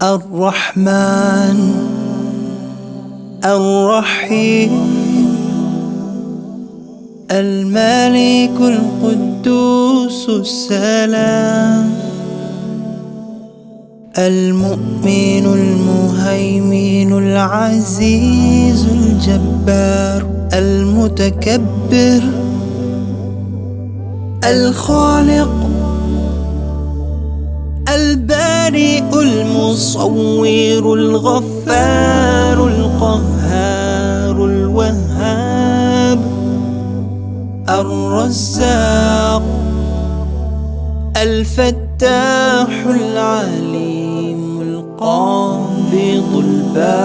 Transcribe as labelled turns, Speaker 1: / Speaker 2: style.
Speaker 1: الرحمن الرحيم الملك القدوس السلام المؤمن المهيمن العزيز الجبار المتكبر الخالق البارئ المصور الغفار القهار الوهاب الرزاق الفتاح العليم القابض الباسط